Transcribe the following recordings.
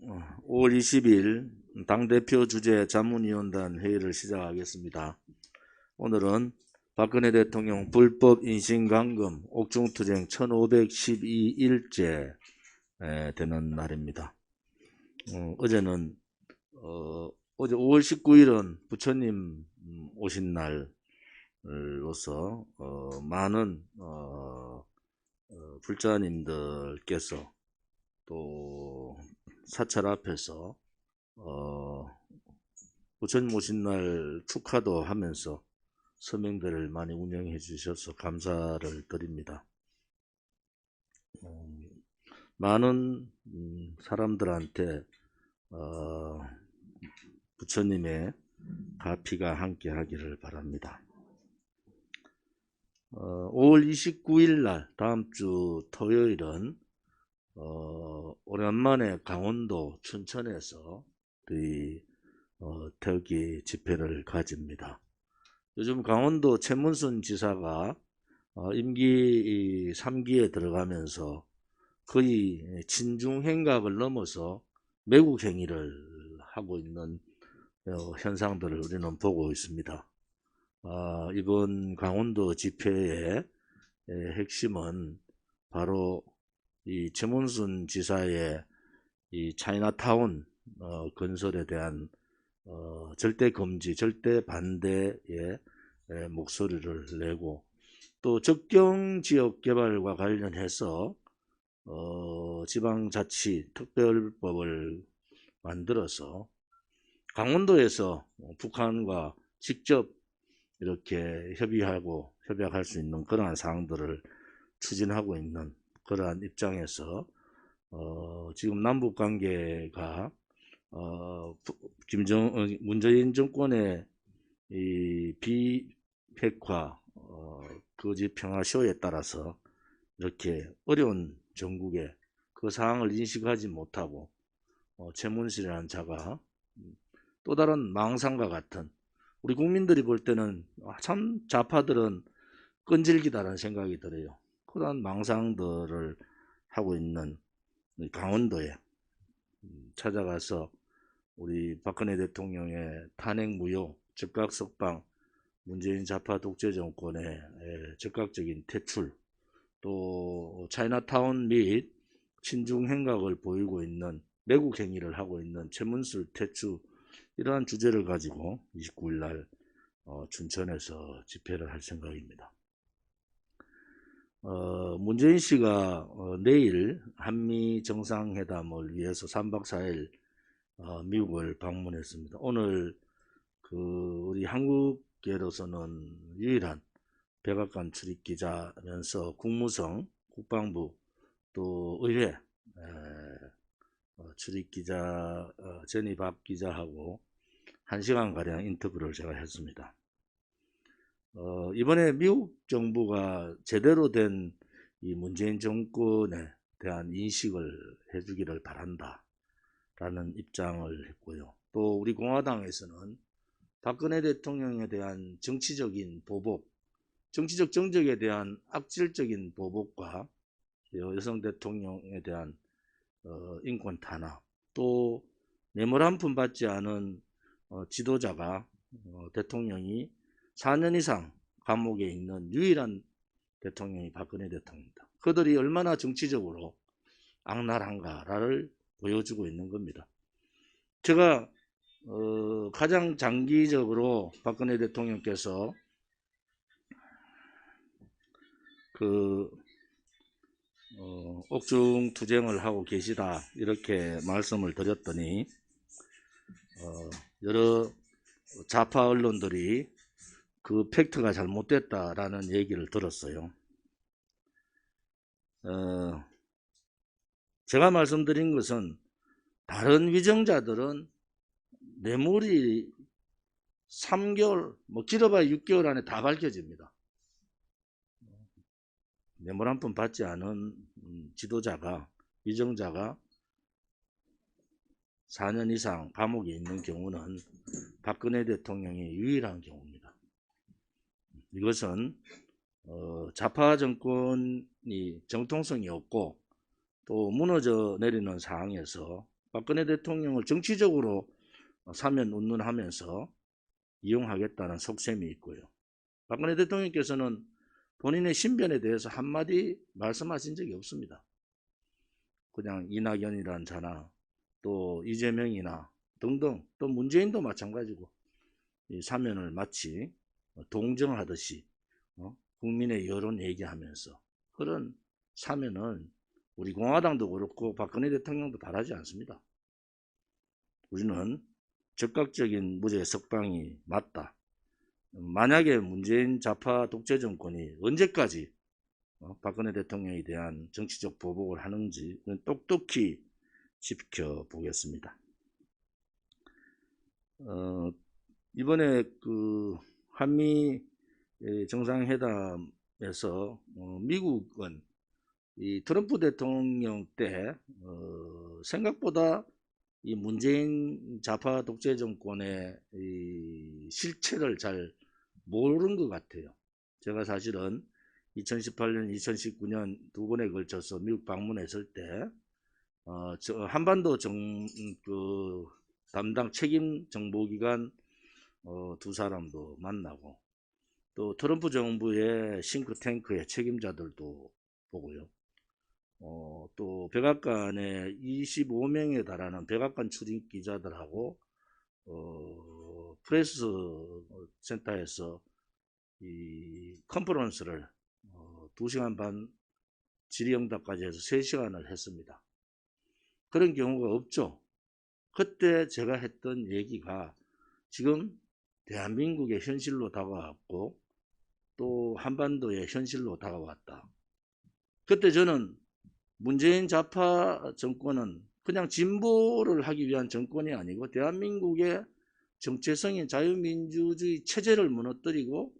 5월 20일 당대표 주재 자문위원단 회의를 시작하겠습니다. 오늘은 박근혜 대통령 불법 인신감금 옥중투쟁 1512일째 되는 날입니다. 어제는 어제 5월 19일은 부처님 오신 날로서 많은 불자님들께서 또 사찰 앞에서 부처님 오신 날 축하도 하면서 서명들을 많이 운영해 주셔서 감사를 드립니다. 많은 사람들한테 부처님의 가피가 함께 하기를 바랍니다. 5월 29일 날 다음 주 토요일은 오랜만에 강원도 춘천에서 태극기 집회를 가집니다. 요즘 강원도 최문순 지사가 임기 3기에 들어가면서 거의 친중행각을 넘어서 매국 행위를 하고 있는 현상들을 우리는 보고 있습니다. 이번 강원도 집회의 핵심은 바로 이 최문순 지사의 이 차이나타운 건설에 대한 절대 금지, 절대 반대의 목소리를 내고, 또 접경 지역 개발과 관련해서 지방자치 특별법을 만들어서 강원도에서 북한과 직접 이렇게 협약할 수 있는 그러한 사항들을 추진하고 있는 그러한 입장에서 지금 남북 관계가 문재인 정권의 이 비핵화 거짓 평화쇼에 따라서 이렇게 어려운 정국에 그 상황을 인식하지 못하고 최문실이라는 자가 또 다른 망상과 같은, 우리 국민들이 볼 때는 참 좌파들은 끈질기다라는 생각이 들어요. 그런 망상들을 하고 있는 강원도에 찾아가서 우리 박근혜 대통령의 탄핵 무효, 즉각 석방, 문재인 좌파 독재 정권의 즉각적인 퇴출, 또 차이나타운 및 친중 행각을 보이고 있는 매국 행위를 하고 있는 최문술 퇴출, 이러한 주제를 가지고 29일 날 춘천에서 집회를 할 생각입니다. 문재인 씨가 내일 한미 정상회담을 위해서 3박 4일 미국을 방문했습니다. 오늘 우리 한국계로서는 유일한 백악관 출입기자면서 국무성, 국방부, 또 의회 출입기자 전희밥 기자하고 1시간가량 인터뷰를 제가 했습니다. 이번에 미국 정부가 제대로 된 이 문재인 정권에 대한 인식을 해주기를 바란다 라는 입장을 했고요. 또 우리 공화당에서는 박근혜 대통령에 대한 정치적인 보복, 정치적 정적에 대한 악질적인 보복과 여성 대통령에 대한 인권 탄압, 또 뇌물 한 푼 받지 않은 지도자가 대통령이 4년 이상 감옥에 있는 유일한 대통령이 박근혜 대통령입니다. 그들이 얼마나 정치적으로 악랄한가를 보여주고 있는 겁니다. 제가 가장 장기적으로 박근혜 대통령께서 옥중 투쟁을 하고 계시다 이렇게 말씀을 드렸더니 여러 좌파 언론들이 그 팩트가 잘못됐다라는 얘기를 들었어요. 제가 말씀드린 것은 다른 위정자들은 뇌물이 3개월, 길어봐야 6개월 안에 다 밝혀집니다. 뇌물 한 푼 받지 않은 지도자가, 위정자가 4년 이상 감옥에 있는 경우는 박근혜 대통령이 유일한 경우입니다. 이것은 좌파 정권이 정통성이 없고 또 무너져 내리는 상황에서 박근혜 대통령을 정치적으로 사면 운운하면서 이용하겠다는 속셈이 있고요. 박근혜 대통령께서는 본인의 신변에 대해서 한마디 말씀하신 적이 없습니다. 그냥 이낙연이란 자나 또 이재명이나 등등 또 문재인도 마찬가지고 이 사면을 마치 동정하듯이 국민의 여론 얘기하면서 그런 사면은 우리 공화당도 그렇고 박근혜 대통령도 바라지 않습니다. 우리는 적극적인 무죄 석방이 맞다. 만약에 문재인 좌파 독재 정권이 언제까지 박근혜 대통령에 대한 정치적 보복을 하는지 똑똑히 지켜보겠습니다. 이번에 그 한미 정상회담에서 미국은 이 트럼프 대통령 때 생각보다 이 문재인 좌파 독재 정권의 이 실체를 잘 모르는 것 같아요. 제가 사실은 2018년, 2019년 두 번에 걸쳐서 미국 방문했을 때 한반도 담당 책임 정보기관 두 사람도 만나고 또 트럼프 정부의 싱크탱크의 책임자들도 보고요. 또 백악관에 25명에 달하는 백악관 출입 기자들하고 프레스 센터에서 이 컨퍼런스를 2시간 반 질의응답까지 해서 3시간을 했습니다. 그런 경우가 없죠. 그때 제가 했던 얘기가 지금 대한민국의 현실로 다가왔고 또 한반도의 현실로 다가왔다. 그때 저는 문재인 좌파 정권은 그냥 진보를 하기 위한 정권이 아니고 대한민국의 정체성인 자유민주주의 체제를 무너뜨리고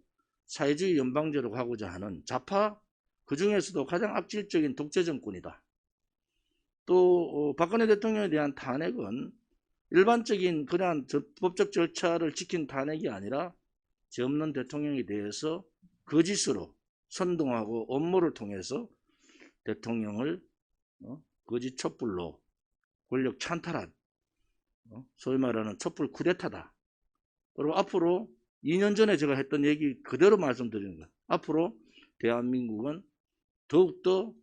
사회주의 연방제로 가고자 하는 좌파, 그 중에서도 가장 악질적인 독재 정권이다. 또 박근혜 대통령에 대한 탄핵은 일반적인 그냥 법적 절차를 지킨 탄핵이 아니라 죄 없는 대통령에 대해서 거짓으로 선동하고 업무를 통해서 대통령을 거짓 촛불로 권력 찬탈한 소위 말하는 촛불 쿠데타다. 그리고 앞으로 2년 전에 제가 했던 얘기 그대로 말씀드리는 거예요. 앞으로 대한민국은 더욱더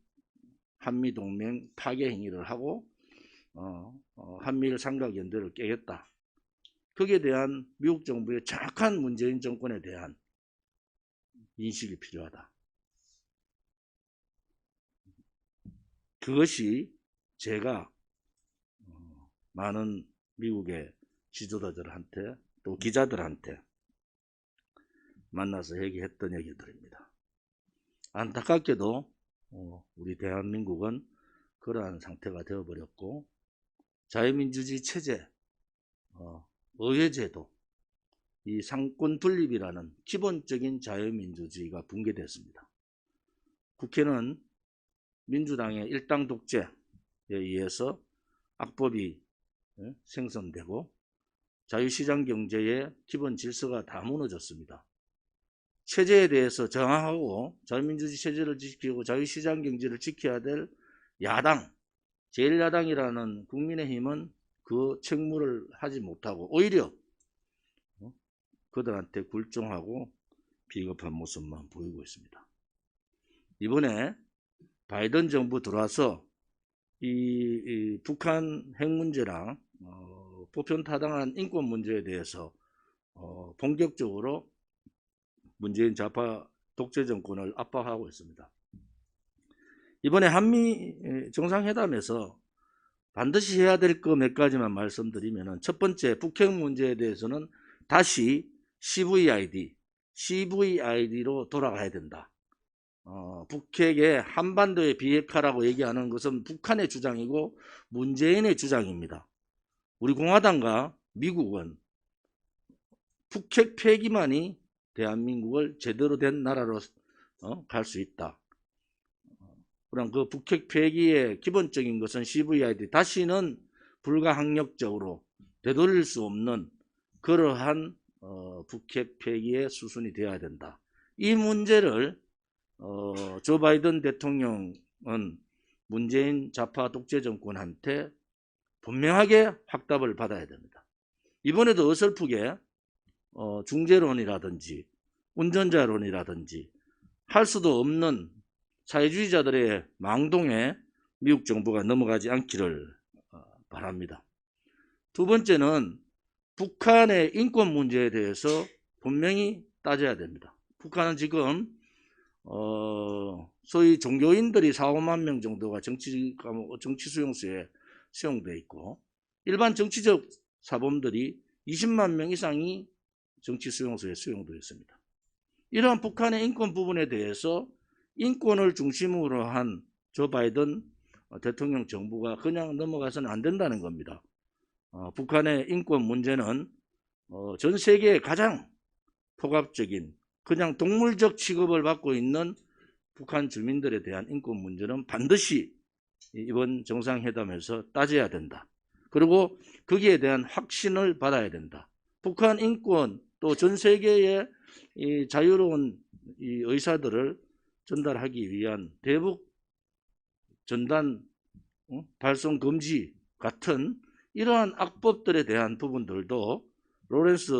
한미동맹 파괴 행위를 하고 한미일 삼각연대를 깨겠다. 거기에 대한 미국 정부의 정확한 문재인 정권에 대한 인식이 필요하다. 그것이 제가 많은 미국의 지도자들한테 또 기자들한테 만나서 얘기했던 얘기들입니다. 안타깝게도 우리 대한민국은 그러한 상태가 되어버렸고 자유민주주의 체제, 의회제도, 이 상권 분립이라는 기본적인 자유민주주의가 붕괴됐습니다. 국회는 민주당의 일당 독재에 의해서 악법이 생성되고 자유시장 경제의 기본 질서가 다 무너졌습니다. 체제에 대해서 저항하고 자유민주주의 체제를 지키고 자유시장 경제를 지켜야 될 야당, 제1야당이라는 국민의힘은 그 책무를 하지 못하고 오히려 그들한테 굴종하고 비겁한 모습만 보이고 있습니다. 이번에 바이든 정부 들어와서 이 북한 핵 문제랑 보편타당한 인권 문제에 대해서 본격적으로 문재인 좌파 독재 정권을 압박하고 있습니다. 이번에 한미 정상회담에서 반드시 해야 될 거 몇 가지만 말씀드리면 첫 번째 북핵 문제에 대해서는 다시 CVID로 돌아가야 된다. 북핵의 한반도의 비핵화라고 얘기하는 것은 북한의 주장이고 문재인의 주장입니다. 우리 공화당과 미국은 북핵 폐기만이 대한민국을 제대로 된 나라로 갈 수 있다. 그럼 그 북핵 폐기의 기본적인 것은 CVID, 다시는 불가항력적으로 되돌릴 수 없는 그러한 북핵 폐기의 수순이 되어야 된다. 이 문제를 조 바이든 대통령은 문재인 좌파 독재 정권한테 분명하게 확답을 받아야 됩니다. 이번에도 어설프게 중재론이라든지 운전자론이라든지 할 수도 없는 사회주의자들의 망동에 미국 정부가 넘어가지 않기를 바랍니다. 두 번째는 북한의 인권 문제에 대해서 분명히 따져야 됩니다. 북한은 지금 소위 종교인들이 4, 5만 명 정도가 정치 수용소에 수용되어 있고 일반 정치적 사범들이 20만 명 이상이 정치 수용소에 수용되어 있습니다. 이러한 북한의 인권 부분에 대해서 인권을 중심으로 한 조 바이든 대통령 정부가 그냥 넘어가서는 안 된다는 겁니다. 북한의 인권 문제는 전 세계에 가장 폭압적인 그냥 동물적 취급을 받고 있는 북한 주민들에 대한 인권 문제는 반드시 이번 정상회담에서 따져야 된다. 그리고 거기에 대한 확신을 받아야 된다. 북한 인권 또 전 세계의 이 자유로운 이 의사들을 전달하기 위한 대북 전단 발송 금지 같은 이러한 악법들에 대한 부분들도 로렌스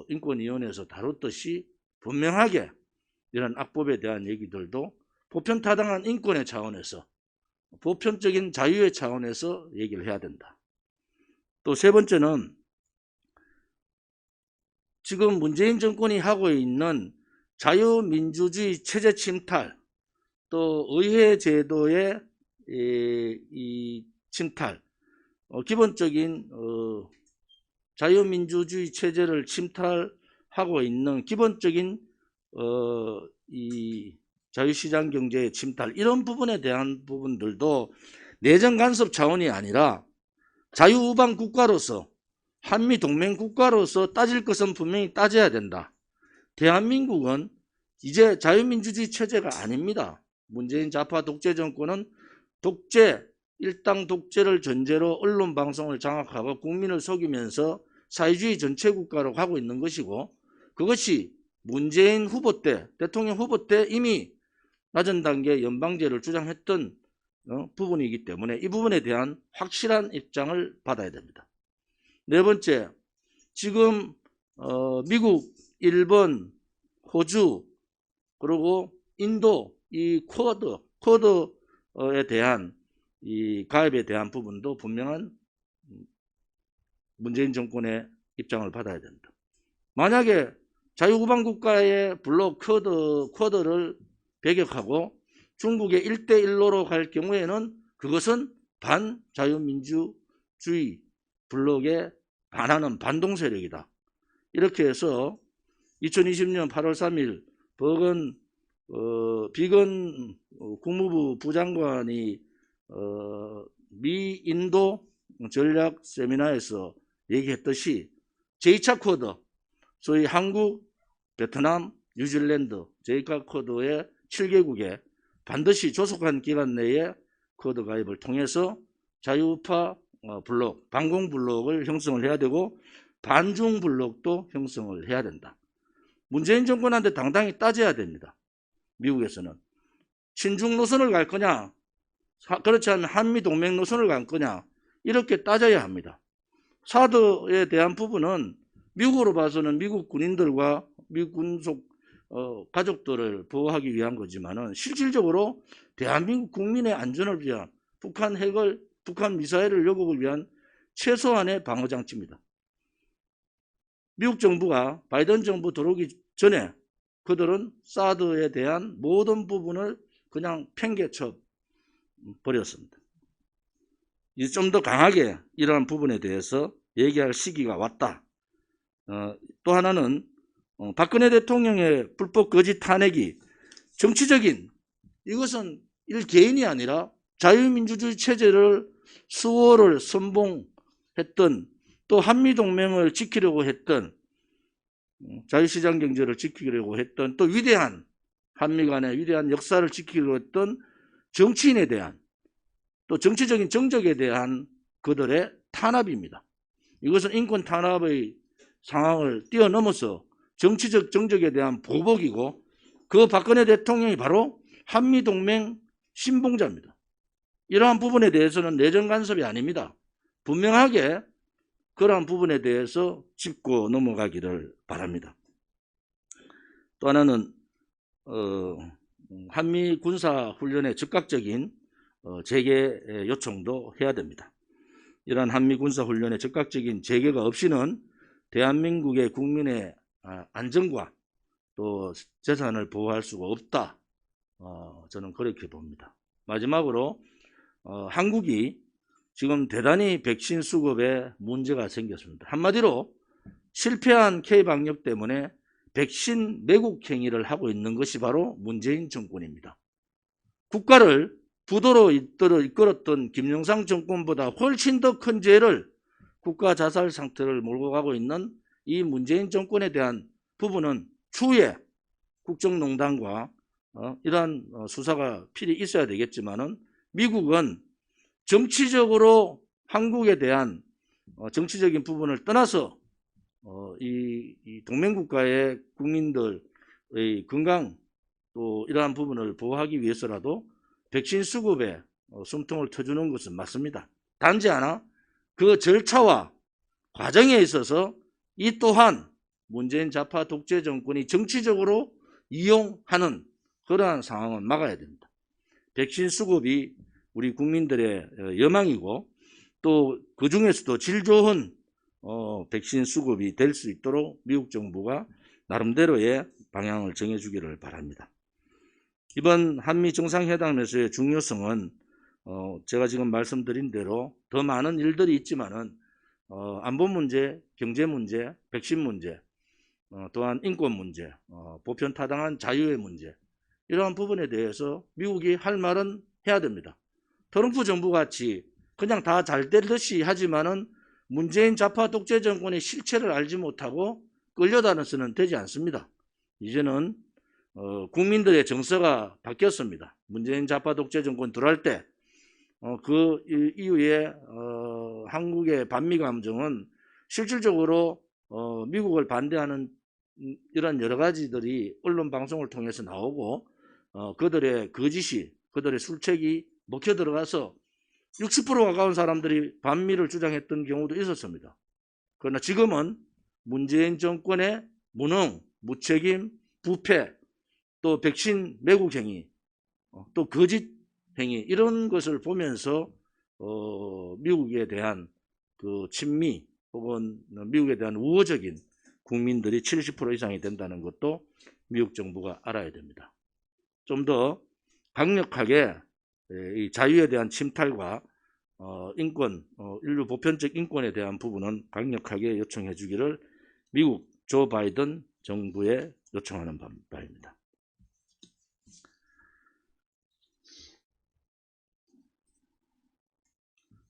인권위원회에서 다뤘듯이 분명하게 이런 악법에 대한 얘기들도 보편타당한 인권의 차원에서 보편적인 자유의 차원에서 얘기를 해야 된다. 또 세 번째는 지금 문재인 정권이 하고 있는 자유민주주의 체제 침탈 또 의회 제도의 이 침탈 기본적인 자유민주주의 체제를 침탈하고 있는 기본적인 이 자유시장 경제의 침탈 이런 부분에 대한 부분들도 내정 간섭 차원이 아니라 자유우방 국가로서 한미 동맹국가로서 따질 것은 분명히 따져야 된다. 대한민국은 이제 자유민주주의 체제가 아닙니다. 문재인 좌파 독재 정권은 일당 독재를 전제로 언론 방송을 장악하고 국민을 속이면서 사회주의 전체 국가로 가고 있는 것이고 그것이 문재인 후보 때 대통령 후보 때 이미 낮은 단계 연방제를 주장했던 부분이기 때문에 이 부분에 대한 확실한 입장을 받아야 됩니다. 네 번째, 지금 미국, 일본, 호주 그리고 인도 이 쿼드에 대한 이 가입에 대한 부분도 분명한 문재인 정권의 입장을 받아야 된다. 만약에 자유우방 국가의 블록 쿼드를 배격하고 중국의 1대1로로 갈 경우에는 그것은 반자유민주주의 블록에 반하는 반동 세력이다. 이렇게 해서 2020년 8월 3일 비건 국무부 부장관이 미 인도 전략 세미나에서 얘기했듯이 제2차 쿼드 소위 한국, 베트남, 뉴질랜드 제2차 쿼드의 7개국에 반드시 조속한 기간 내에 쿼드 가입을 통해서 자유우파 블록, 반공 블록을 형성을 해야 되고 반중 블록도 형성을 해야 된다. 문재인 정권한테 당당히 따져야 됩니다. 미국에서는 친중 노선을 갈 거냐 그렇지 않으면 한미 동맹 노선을 갈 거냐 이렇게 따져야 합니다. 사드에 대한 부분은 미국으로 봐서는 미국 군인들과 미국 군속 가족들을 보호하기 위한 거지만은 실질적으로 대한민국 국민의 안전을 위한 북한 미사일을 요격을 위한 최소한의 방어장치입니다. 미국 정부가 바이든 정부 들어오기 전에 그들은 사드에 대한 모든 부분을 그냥 팽개쳐 버렸습니다. 이제 좀 더 강하게 이러한 부분에 대해서 얘기할 시기가 왔다. 또 하나는 박근혜 대통령의 불법 거짓 탄핵이 정치적인 이것은 일개인이 아니라 자유민주주의 체제를 수호를 선봉했던 또 한미동맹을 지키려고 했던 자유시장 경제를 지키려고 했던 또 위대한 한미 간의 위대한 역사를 지키려고 했던 정치인에 대한 또 정치적인 정적에 대한 그들의 탄압입니다. 이것은 인권 탄압의 상황을 뛰어넘어서 정치적 정적에 대한 보복이고 그 박근혜 대통령이 바로 한미동맹 신봉자입니다. 이러한 부분에 대해서는 내정 간섭이 아닙니다. 분명하게 그러한 부분에 대해서 짚고 넘어가기를 바랍니다. 또 하나는 한미 군사 훈련의 즉각적인 재개 요청도 해야 됩니다. 이러한 한미 군사 훈련의 즉각적인 재개가 없이는 대한민국의 국민의 안전과 또 재산을 보호할 수가 없다. 저는 그렇게 봅니다. 마지막으로 한국이 지금 대단히 백신 수급에 문제가 생겼습니다. 한마디로 실패한 K방역 때문에 백신 매국 행위를 하고 있는 것이 바로 문재인 정권입니다. 국가를 부도로 이끌었던 김영삼 정권보다 훨씬 더 큰 죄를 국가 자살 상태를 몰고 가고 있는 이 문재인 정권에 대한 부분은 추후에 국정농단과 이러한 수사가 필히 있어야 되겠지만은 미국은 정치적으로 한국에 대한 정치적인 부분을 떠나서 이 동맹국가의 국민들의 건강 또 이러한 부분을 보호하기 위해서라도 백신 수급에 숨통을 터주는 것은 맞습니다. 단지 하나 그 절차와 과정에 있어서 이 또한 문재인 좌파 독재 정권이 정치적으로 이용하는 그러한 상황은 막아야 됩니다. 백신 수급이 우리 국민들의 여망이고 또 그 중에서도 질 좋은 백신 수급이 될 수 있도록 미국 정부가 나름대로의 방향을 정해주기를 바랍니다. 이번 한미 정상회담에서의 중요성은 제가 지금 말씀드린 대로 더 많은 일들이 있지만은 안보 문제, 경제 문제, 백신 문제, 또한 인권 문제, 보편타당한 자유의 문제 이러한 부분에 대해서 미국이 할 말은 해야 됩니다. 트럼프 정부 같이 그냥 다 잘 되듯이 하지만은 문재인 좌파 독재 정권의 실체를 알지 못하고 끌려다녀서는 되지 않습니다. 이제는 국민들의 정서가 바뀌었습니다. 문재인 좌파 독재 정권 들어갈 때 그 이후에 한국의 반미 감정은 실질적으로 미국을 반대하는 이런 여러 가지들이 언론 방송을 통해서 나오고 그들의 거짓이 그들의 술책이 먹혀 들어가서 60% 가까운 사람들이 반미를 주장했던 경우도 있었습니다. 그러나 지금은 문재인 정권의 무능, 무책임, 부패, 또 백신 매국 행위, 또 거짓 행위 이런 것을 보면서 미국에 대한 그 친미 혹은 미국에 대한 우호적인 국민들이 70% 이상이 된다는 것도 미국 정부가 알아야 됩니다. 좀 더 강력하게 이 자유에 대한 침탈과 인권, 인류 보편적 인권에 대한 부분은 강력하게 요청해 주기를 미국 조 바이든 정부에 요청하는 바입니다.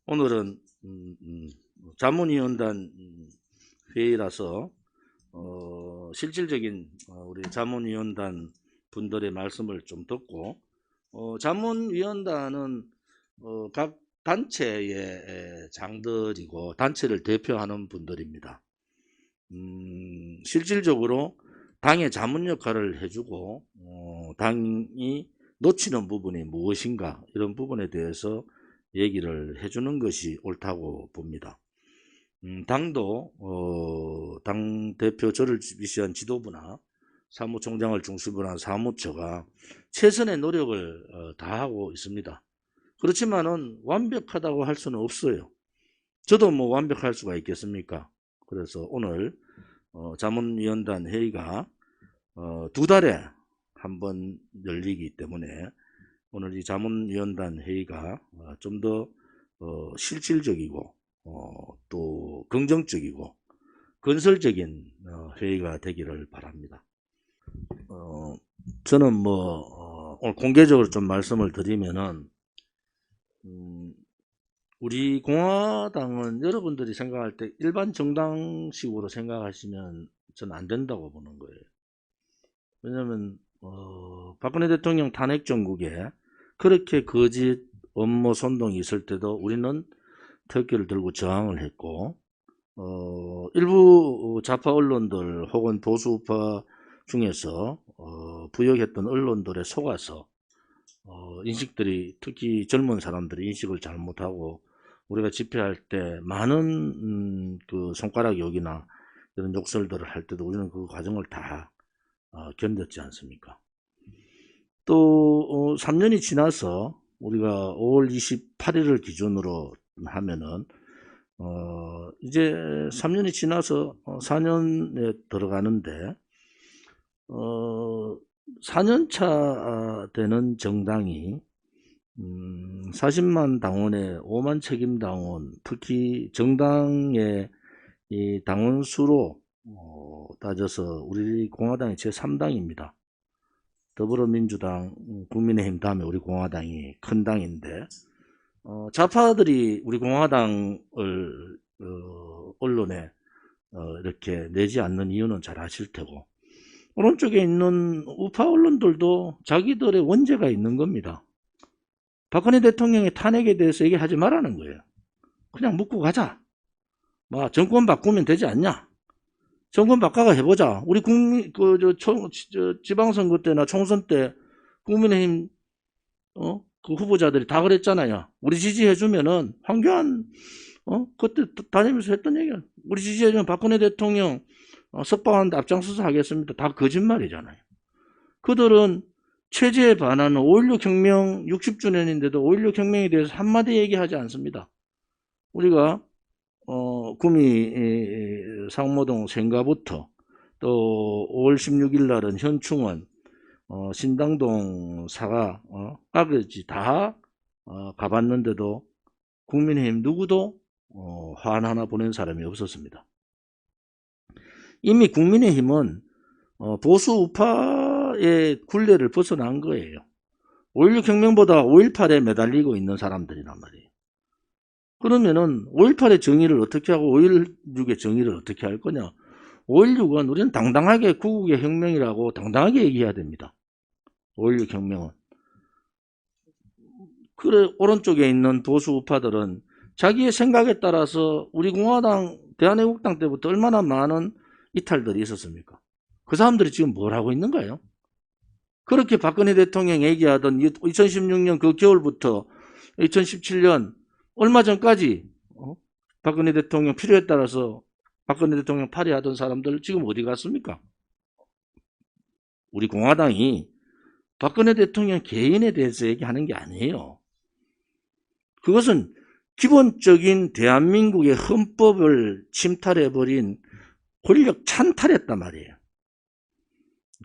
오늘은 자문위원단 회의라서 실질적인 우리 자문위원단 분들의 말씀을 좀 듣고 자문위원단은 각 단체의 장들이고 단체를 대표하는 분들입니다. 실질적으로 당의 자문 역할을 해주고 당이 놓치는 부분이 무엇인가 이런 부분에 대해서 얘기를 해주는 것이 옳다고 봅니다. 당도 당대표 저를 위시한 지도부나 사무총장을 중심으로 한 사무처가 최선의 노력을 다하고 있습니다. 그렇지만은 완벽하다고 할 수는 없어요. 저도 뭐 완벽할 수가 있겠습니까? 그래서 오늘 자문위원단 회의가 2달에 한 번 열리기 때문에 오늘 이 자문위원단 회의가 좀 더 실질적이고 또 긍정적이고 건설적인 회의가 되기를 바랍니다. 저는 뭐 오늘 공개적으로 좀 말씀을 드리면은 우리 공화당은 여러분들이 생각할 때 일반 정당식으로 생각하시면 저는 안 된다고 보는 거예요. 왜냐하면 박근혜 대통령 탄핵 정국에 그렇게 거짓 업무 선동이 있을 때도 우리는 태극기를 들고 저항을 했고 일부 좌파 언론들 혹은 보수파 중에서 부역했던 언론들에 속아서 인식들이 특히 젊은 사람들이 인식을 잘못하고 우리가 집회할 때 많은 그 손가락 욕이나 이런 욕설들을 할 때도 우리는 그 과정을 다 견뎠지 않습니까? 또 3년이 지나서 우리가 5월 28일을 기준으로 하면은 이제 3년이 지나서 4년에 들어가는데 4년차 되는 정당이 40만 당원의 5만 책임 당원, 특히 정당의 이 당원 수로 따져서 우리 공화당이 제3당입니다. 더불어민주당, 국민의힘 다음에 우리 공화당이 큰 당인데 좌파들이 우리 공화당을 언론에 이렇게 내지 않는 이유는 잘 아실 테고, 오른쪽에 있는 우파 언론들도 자기들의 원죄가 있는 겁니다. 박근혜 대통령의 탄핵에 대해서 얘기하지 말라는 거예요. 그냥 묻고 가자. 뭐 정권 바꾸면 되지 않냐? 정권 바꿔가 해보자. 우리 국민 지방선거 때나 총선 때 국민의힘 그 후보자들이 다 그랬잖아요. 우리 지지해주면은 황교안 그때 다니면서 했던 얘기야. 우리 지지해주면 박근혜 대통령 석방하는데 앞장서서 하겠습니다. 다 거짓말이잖아요. 그들은 체제에 반하는 5.16 혁명 60주년인데도 5.16 혁명에 대해서 한마디 얘기하지 않습니다. 우리가 구미 상모동 생가부터 또 5월 16일 날은 현충원 신당동 사과 까지 다 가봤는데도 국민의힘 누구도 화환 하나 보낸 사람이 없었습니다. 이미 국민의힘은 보수 우파의 굴레를 벗어난 거예요. 5.16 혁명보다 5.18에 매달리고 있는 사람들이란 말이에요. 그러면은 5.18의 정의를 어떻게 하고 5.16의 정의를 어떻게 할 거냐. 5.16은 우리는 당당하게 구국의 혁명이라고 당당하게 얘기해야 됩니다. 5.16 혁명은. 그래, 오른쪽에 있는 보수 우파들은 자기의 생각에 따라서 우리 공화당, 대한애국당 때부터 얼마나 많은 이탈들이 있었습니까? 그 사람들이 지금 뭘 하고 있는가요? 그렇게 박근혜 대통령 얘기하던 2016년 그 겨울부터 2017년 얼마 전까지 박근혜 대통령 필요에 따라서 박근혜 대통령 파리하던 사람들 지금 어디 갔습니까? 우리 공화당이 박근혜 대통령 개인에 대해서 얘기하는 게 아니에요. 그것은 기본적인 대한민국의 헌법을 침탈해버린 권력 찬탈했단 말이에요.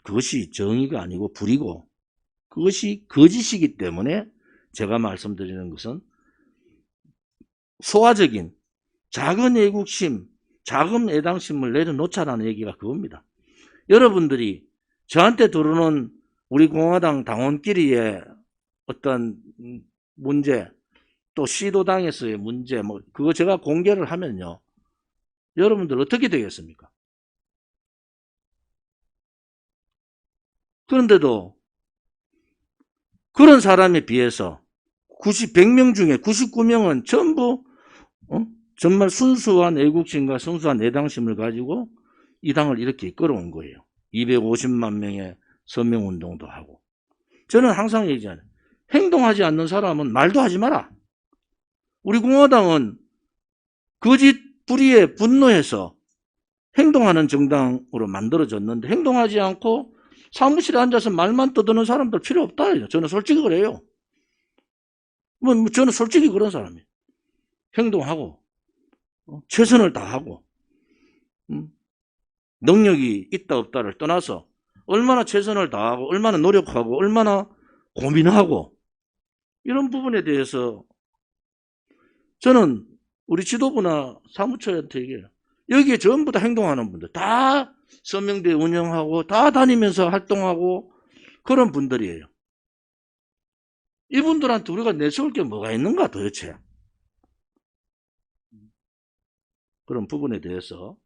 그것이 정의가 아니고 불이고 그것이 거짓이기 때문에 제가 말씀드리는 것은 소화적인 작은 애국심, 작은 애당심을 내려놓자라는 얘기가 그겁니다. 여러분들이 저한테 들어오는 우리 공화당 당원끼리의 어떤 문제, 또 시도당에서의 문제, 그거 제가 공개를 하면요. 여러분들 어떻게 되겠습니까? 그런데도 그런 사람에 비해서 100명 중에 99명은 전부 정말 순수한 애국심과 순수한 애당심을 가지고 이 당을 이렇게 이끌어온 거예요. 250만 명의 서명운동도 하고. 저는 항상 얘기하잖아요. 행동하지 않는 사람은 말도 하지 마라. 우리 공화당은 거짓 불의에 분노해서 행동하는 정당으로 만들어졌는데 행동하지 않고 사무실에 앉아서 말만 떠드는 사람들 필요 없다. 저는 솔직히 그래요. 저는 솔직히 그런 사람이에요. 행동하고 최선을 다하고 능력이 있다 없다를 떠나서 얼마나 최선을 다하고 얼마나 노력하고 얼마나 고민하고 이런 부분에 대해서 저는 우리 지도부나 사무처한테 얘기해요. 여기에 전부 다 행동하는 분들, 다 서명대 운영하고 다 다니면서 활동하고 그런 분들이에요. 이분들한테 우리가 내세울 게 뭐가 있는가 도대체. 그런 부분에 대해서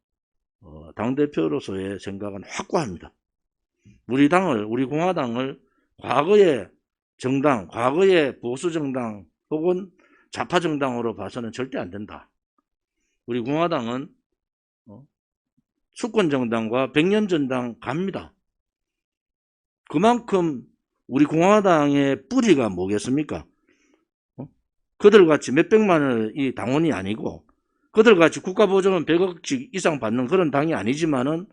당대표로서의 생각은 확고합니다. 우리 당을, 우리 공화당을 과거의 정당, 과거의 보수정당 혹은 좌파정당으로 봐서는 절대 안 된다. 우리 공화당은 수권정당과 백년전당 갑니다. 그만큼 우리 공화당의 뿌리가 뭐겠습니까? 그들같이 몇백만 원이 당원이 아니고 그들같이 국가보조금 100억씩 이상 받는 그런 당이 아니지만은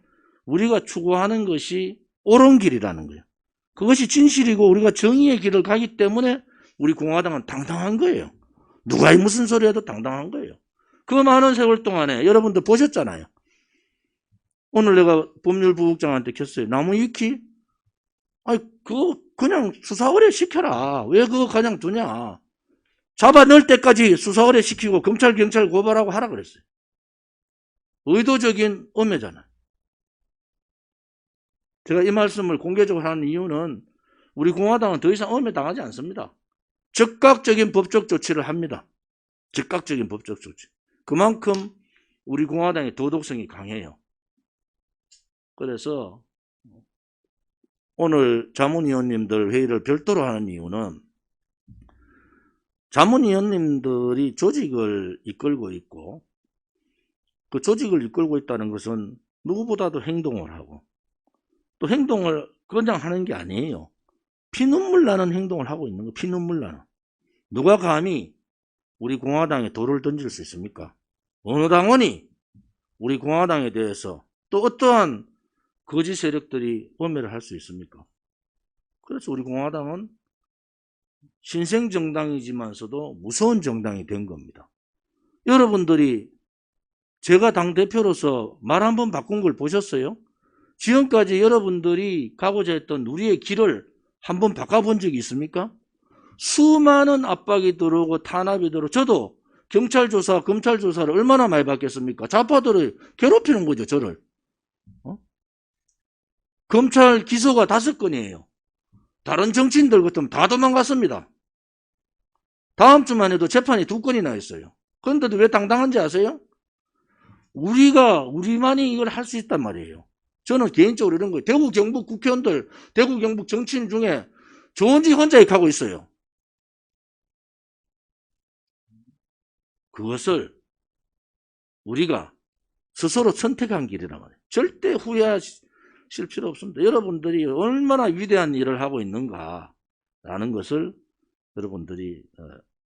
우리가 추구하는 것이 옳은 길이라는 거예요. 그것이 진실이고 우리가 정의의 길을 가기 때문에 우리 공화당은 당당한 거예요. 누가 무슨 소리 해도 당당한 거예요. 그 많은 세월 동안에 여러분들 보셨잖아요. 오늘 내가 법률부국장한테 켰어요. 나무 위키? 아니, 그거 그냥 수사 의뢰 시켜라. 왜 그거 그냥 두냐. 잡아 넣을 때까지 수사 의뢰 시키고 검찰, 경찰 고발하고 하라 그랬어요. 의도적인 음해잖아요. 제가 이 말씀을 공개적으로 하는 이유는 우리 공화당은 더 이상 음해 당하지 않습니다. 즉각적인 법적 조치를 합니다. 즉각적인 법적 조치. 그만큼 우리 공화당의 도덕성이 강해요. 그래서 오늘 자문위원님들 회의를 별도로 하는 이유는 자문위원님들이 조직을 이끌고 있고 그 조직을 이끌고 있다는 것은 누구보다도 행동을 하고 또 행동을 그냥 하는 게 아니에요. 피눈물 나는 행동을 하고 있는 거. 피눈물 나는. 누가 감히 우리 공화당에 돌을 던질 수 있습니까? 어느 당원이 우리 공화당에 대해서 또 어떠한 거짓 세력들이 범해를 할 수 있습니까? 그래서 우리 공화당은 신생 정당이지만서도 무서운 정당이 된 겁니다. 여러분들이 제가 당대표로서 말 한번 바꾼 걸 보셨어요? 지금까지 여러분들이 가고자 했던 우리의 길을 한번 바꿔본 적이 있습니까? 수많은 압박이 들어오고 탄압이 들어오고 저도 경찰 조사, 검찰 조사를 얼마나 많이 받겠습니까? 좌파들을 괴롭히는 거죠, 저를. 검찰 기소가 5건이에요. 다른 정치인들 같으면 다 도망갔습니다. 다음 주만 해도 재판이 2건이나 있어요. 그런데도 왜 당당한지 아세요? 우리만이 이걸 할 수 있단 말이에요. 저는 개인적으로 이런 거예요. 대구 경북 국회의원들, 대구 경북 정치인 중에 좋은 짓 혼자 하고 있어요. 그것을 우리가 스스로 선택한 길이란 말이에요. 절대 후회하실 필요 없습니다. 여러분들이 얼마나 위대한 일을 하고 있는가라는 것을 여러분들이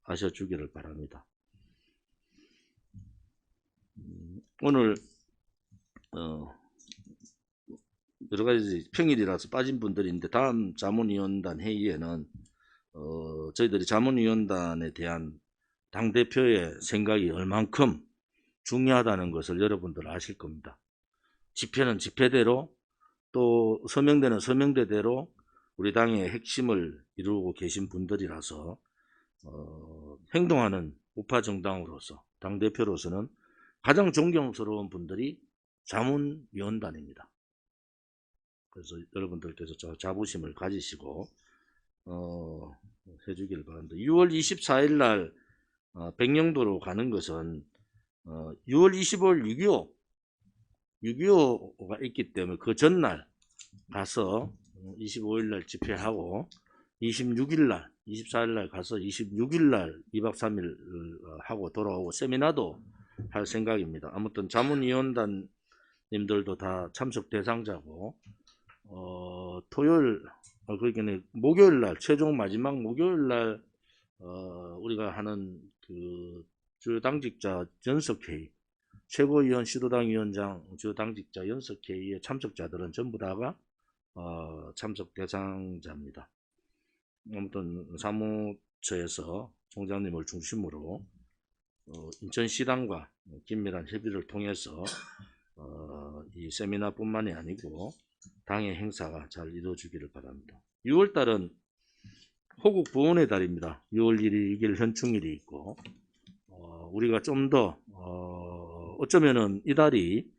아셔주기를 바랍니다. 오늘 여러 가지 평일이라서 빠진 분들이 있는데 다음 자문위원단 회의에는 저희들이 자문위원단에 대한 당대표의 생각이 얼만큼 중요하다는 것을 여러분들 아실 겁니다. 집회는 집회대로 또 서명대는 서명대대로 우리 당의 핵심을 이루고 계신 분들이라서 행동하는 우파정당으로서 당대표로서는 가장 존경스러운 분들이 자문위원단입니다. 그래서 여러분들께서 자부심을 가지시고 해주기를 바랍니다. 6월 24일 날 백령도로 가는 것은 6월 25일 6.25가 있기 때문에 그 전날 가서 25일 날 집회하고 26일 날 24일 날 가서 26일 날 2박 3일 하고 돌아오고 세미나도 할 생각입니다. 아무튼 자문위원단 님들도 다 참석 대상자고 토요일 그러니까 목요일 날 최종 마지막 목요일 날 우리가 하는 그 주요당직자 연석회의 최고위원 시도당위원장 주요당직자 연석회의의 참석자들은 전부 다가 참석 대상자입니다. 아무튼 사무처에서 총장님을 중심으로 인천시당과 긴밀한 협의를 통해서 이 세미나뿐만이 아니고 당의 행사가 잘 이루어지기를 바랍니다. 6월달은 호국 보훈의 달입니다. 6월 1일, 2일 현충일이 있고 우리가 좀 더 어쩌면은 이 달이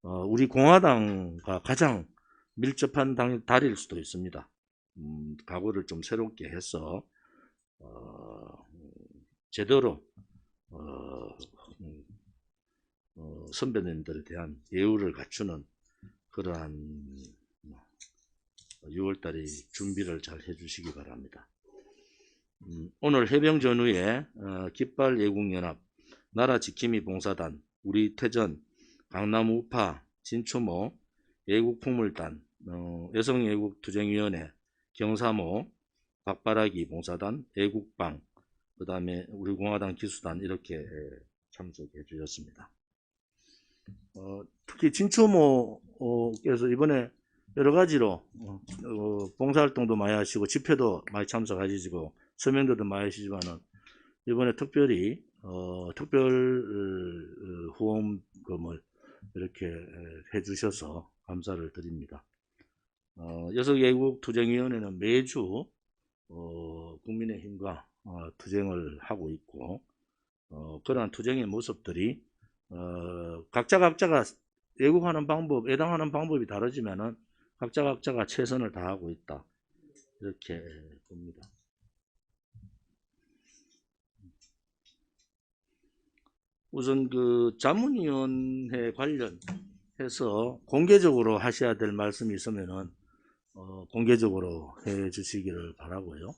우리 공화당과 가장 밀접한 달일 수도 있습니다. 각오를 좀 새롭게 해서 제대로 선배님들에 대한 예우를 갖추는 그러한 6월달에 준비를 잘 해주시기 바랍니다. 오늘 해병 전후에 깃발 예국연합, 나라지킴이 봉사단, 우리 태전, 강남 우파, 진추모, 애국풍물단, 여성애국투쟁위원회, 경사모, 박바라기 봉사단, 애국방, 그 다음에 우리 공화당 기수단 이렇게 참석해 주셨습니다. 특히 진추모께서 이번에 여러 가지로 봉사활동도 많이 하시고 집회도 많이 참석하시고 서명도도 많이 하시지만은 이번에 특별히 특별 후원금을 이렇게 해주셔서 감사를 드립니다. 여성애국투쟁위원회는 매주 국민의힘과 투쟁을 하고 있고 그러한 투쟁의 모습들이 각자가 애국하는 방법, 애당하는 방법이 다르지만은 각자가 최선을 다하고 있다 이렇게 봅니다. 우선 그 자문위원회 관련해서 공개적으로 하셔야 될 말씀이 있으면은 공개적으로 해 주시기를 바라고요.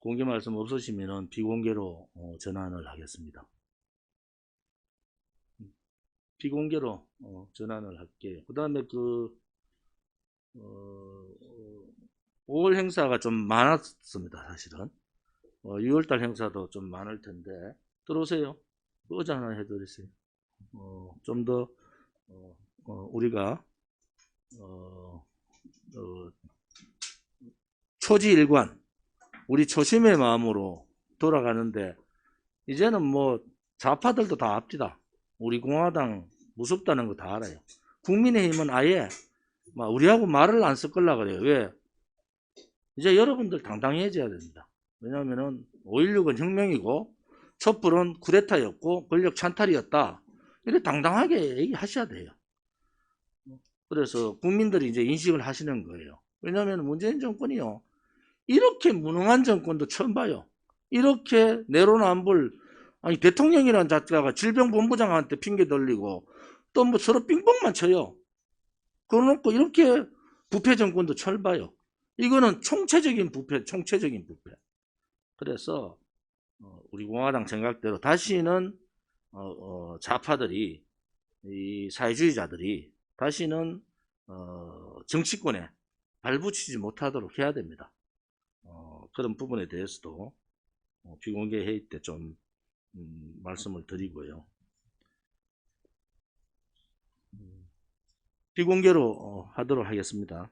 공개 말씀 없으시면은 비공개로 전환을 하겠습니다. 비공개로 전환을 할게요. 그 다음에 5월 행사가 좀 많았습니다. 사실은 6월달 행사도 좀 많을 텐데 들어오세요. 의자 하나 해드리세요. 좀 더 우리가 초지일관 우리 초심의 마음으로 돌아가는데 이제는 뭐 좌파들도 다 압니다. 우리 공화당 무섭다는 거 다 알아요. 국민의힘은 아예 우리하고 말을 안 섞으려 그래요. 왜? 이제 여러분들 당당해져야 됩니다. 왜냐하면은 5.16은 혁명이고 촛불은 쿠데타였고 권력 찬탈이었다. 이렇게 당당하게 얘기하셔야 돼요. 그래서 국민들이 이제 인식을 하시는 거예요. 왜냐하면 문재인 정권이요. 이렇게 무능한 정권도 처음 봐요. 이렇게 내로남불 아니 대통령이라는 자체가 질병본부장한테 핑계 돌리고 또 뭐 서로 빙봉만 쳐요. 그러놓고 이렇게 부패 정권도 처음 봐요. 이거는 총체적인 부패. 그래서 우리 공화당 생각대로 다시는 좌파들이 이 사회주의자들이 다시는 정치권에 발붙이지 못하도록 해야 됩니다. 그런 부분에 대해서도 비공개 회의 때 좀 말씀을 드리고요. 비공개로 하도록 하겠습니다.